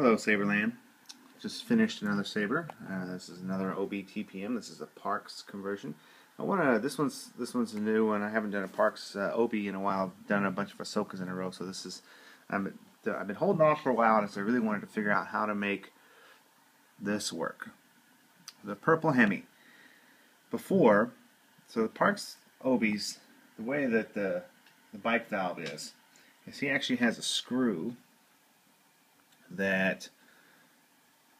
Hello Saberland. Just finished another Saber. This is another OB-TPM. This is a Parks conversion. This one's a new one. I haven't done a Parks OB in a while. I've done a bunch of Ahsokas in a row, so this is I've been holding off for a while, and so I really wanted to figure out how to make this work. The purple hemi. So the Parks OBs, the way that the bike valve is he actually has a screw that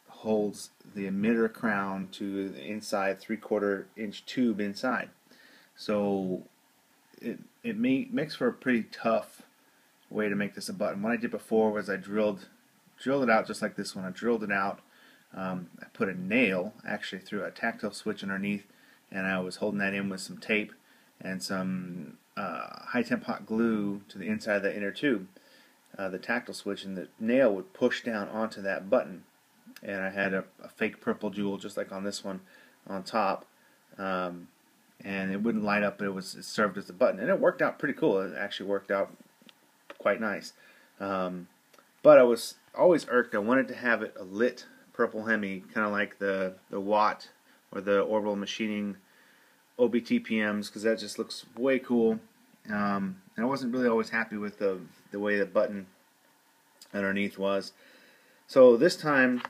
holds the emitter crown to the inside 3/4 inch tube inside. So it makes for a pretty tough way to make this a button. What I did before was I drilled it out just like this one. I drilled it out. I put a nail actually through a tactile switch underneath, and I was holding that in with some tape and some high temp hot glue to the inside of the inner tube, the tactile switch, and the nail would push down onto that button. And I had a fake purple jewel just like on this one on top, and it wouldn't light up, but it served as a button, and it worked out pretty cool. It actually worked out quite nice, but I was always irked. I wanted to have it a lit purple hemi, kind of like the Watt or the orbital machining OB-TPMs, because that just looks way cool. And I wasn't really always happy with the way the button underneath was. So this time,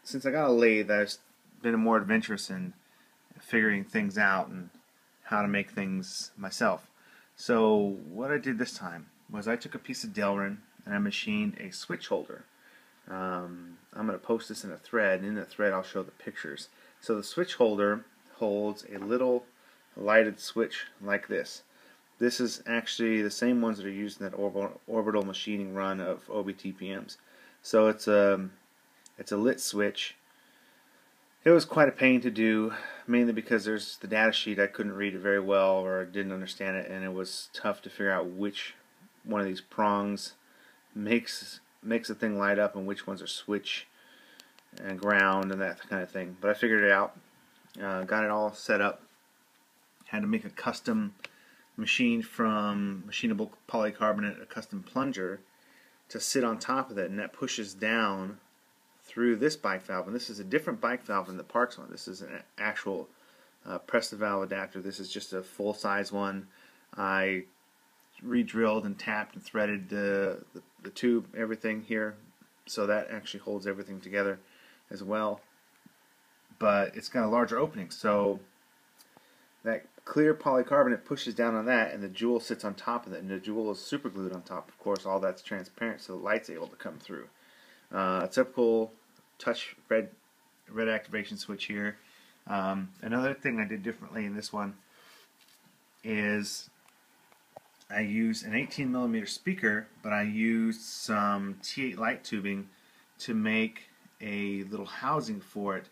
since I got a lathe, I've been more adventurous in figuring things out and how to make things myself. So what I did this time was I took a piece of Delrin and I machined a switch holder. I'm going to post this in a thread, and in the thread I'll show the pictures. So the switch holder holds a little lighted switch like this. This is actually the same ones that are used in that orbital machining run of OB-TPMs. So it's a lit switch. It was quite a pain to do, mainly because there's the data sheet. I couldn't read it very well, or didn't understand it, and it was tough to figure out which one of these prongs makes the thing light up and which ones are switch and ground and that kind of thing. But I figured it out, got it all set up. Had to make a custom machine from machinable polycarbonate, a custom plunger to sit on top of it, and that pushes down through this bike valve. And this is a different bike valve than the Parks one. This is an actual press the valve adapter. This is just a full-size one. I re-drilled and tapped and threaded the tube, everything here, so that actually holds everything together as well. But it's got a larger opening, so that clear polycarbonate pushes down on that, and the jewel sits on top of it, and the jewel is super glued on top. Of course, all that's transparent, so the light's able to come through. A typical touch red activation switch here. Another thing I did differently in this one is I used an 18mm speaker, but I used some T8 light tubing to make a little housing for it.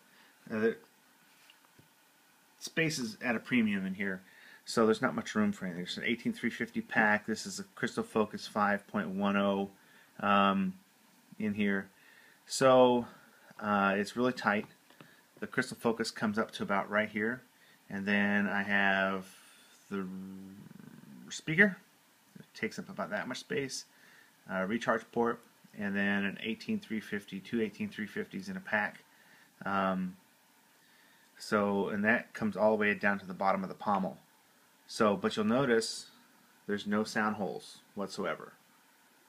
Space is at a premium in here, so there's not much room for anything. There's an 18350 pack. This is a Crystal Focus 5.10 in here, so it's really tight. The Crystal Focus comes up to about right here, and then I have the speaker. It takes up about that much space. Recharge port, and then an 18350, two 18350s in a pack. And that comes all the way down to the bottom of the pommel. So, but you'll notice there's no sound holes whatsoever.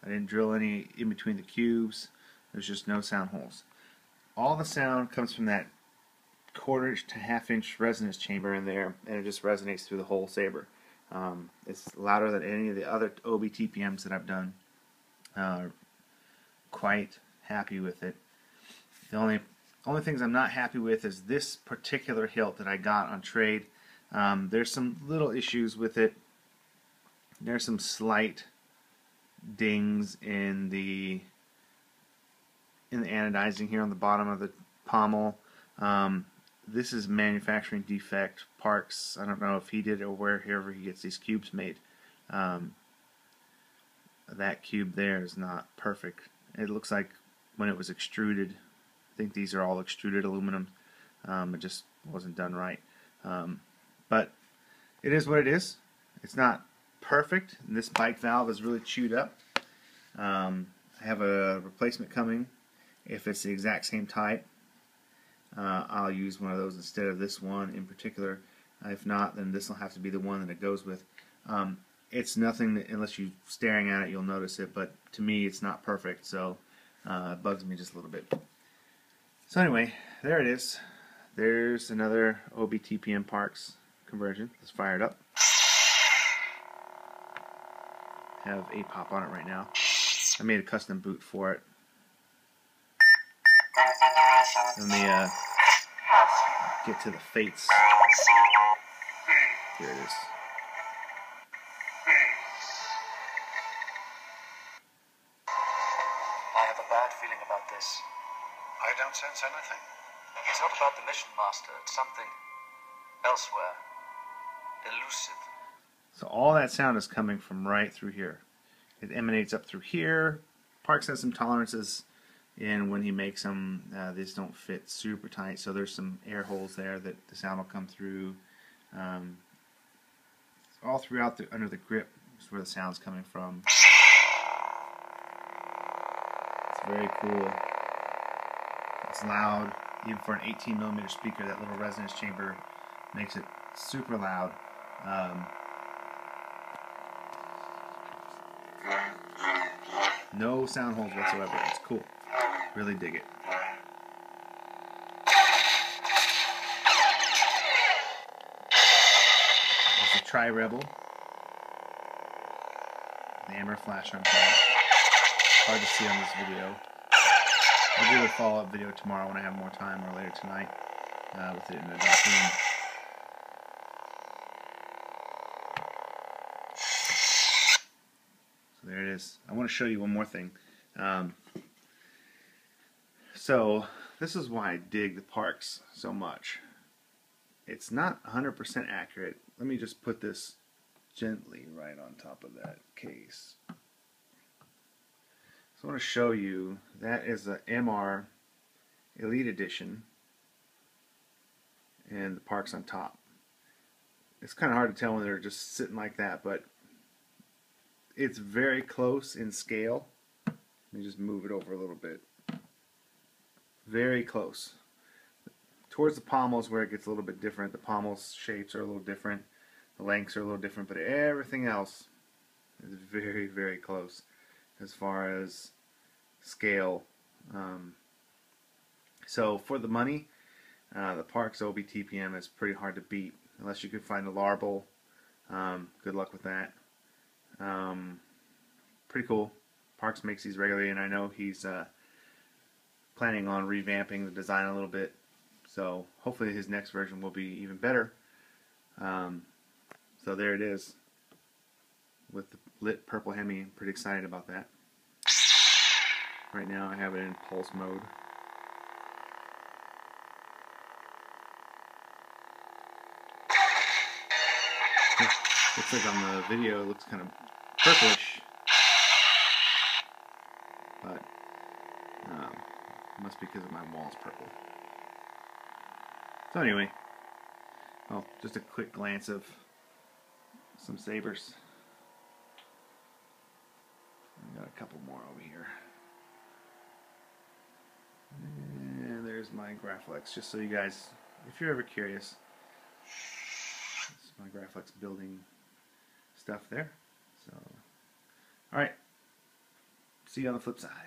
I didn't drill any in between the cubes. There's just no sound holes. All the sound comes from that 1/4 to 1/2 inch resonance chamber in there, and it just resonates through the whole Saber. It's louder than any of the other OB-TPMs that I've done. Quite happy with it. The only things I'm not happy with is this particular hilt that I got on trade. There's some little issues with it. There's some slight dings in the anodizing here on the bottom of the pommel. This is manufacturing defect. Parks, I don't know if he did it or wherever he gets these cubes made. That cube there is not perfect. It looks like when it was extruded, I think these are all extruded aluminum. It just wasn't done right. But it is what it is. It's not perfect. And this bike valve is really chewed up. I have a replacement coming If it's the exact same type, I'll use one of those instead of this one in particular. If not, then this will have to be the one that it goes with. It's nothing that, unless you're staring at it, you'll notice it, but to me it's not perfect, so it bugs me just a little bit. So anyway, there it is. There's another OBTPM Parks conversion. Let's fire it up. Have a pop on it right now. I made a custom boot for it. Let me get to the fates. Here it is. I have a bad feeling about this. I don't sense anything. It's not about the mission master, it's something elsewhere. Elusive. So all that sound is coming from right through here. It emanates up through here. Parks has some tolerances, and when he makes them, these don't fit super tight, so there's some air holes there that the sound will come through. All throughout under the grip is where the sound's coming from. It's very cool. It's loud. Even for an 18mm speaker, that little resonance chamber makes it super loud. No sound holes whatsoever. It's cool. Really dig it. There's a Tri-Rebel. The Amber flash on top. Hard to see on this video. I'll do a follow-up video tomorrow when I have more time, or later tonight, with it in the dark room. So there it is. I want to show you one more thing. So this is why I dig the Parks so much. It's not 100% accurate. Let me just put this gently right on top of that case. So I want to show you, that is the MR Elite Edition, and the Parks on top. It's kind of hard to tell when they're just sitting like that, but it's very close in scale. Let me just move it over a little bit. Very close. Towards the pommels where it gets a little bit different. The pommels shapes are a little different. The lengths are a little different, but everything else is very, very close as far as scale. So for the money, the Parks OBTPM is pretty hard to beat unless you could find a Larble. Good luck with that. Pretty cool. Parks makes these regularly, and I know he's planning on revamping the design a little bit. So hopefully his next version will be even better. So there it is with the lit purple hemi. I'm pretty excited about that. Right now I have it in pulse mode. Looks like on the video it looks kind of purplish, but it must be because of my wall's purple. So anyway, well, just a quick glance of some sabers. I got a couple more over here. And there's my Graflex, just so you guys, if you're ever curious, this is my Graflex building stuff there. So, alright, see you on the flip side.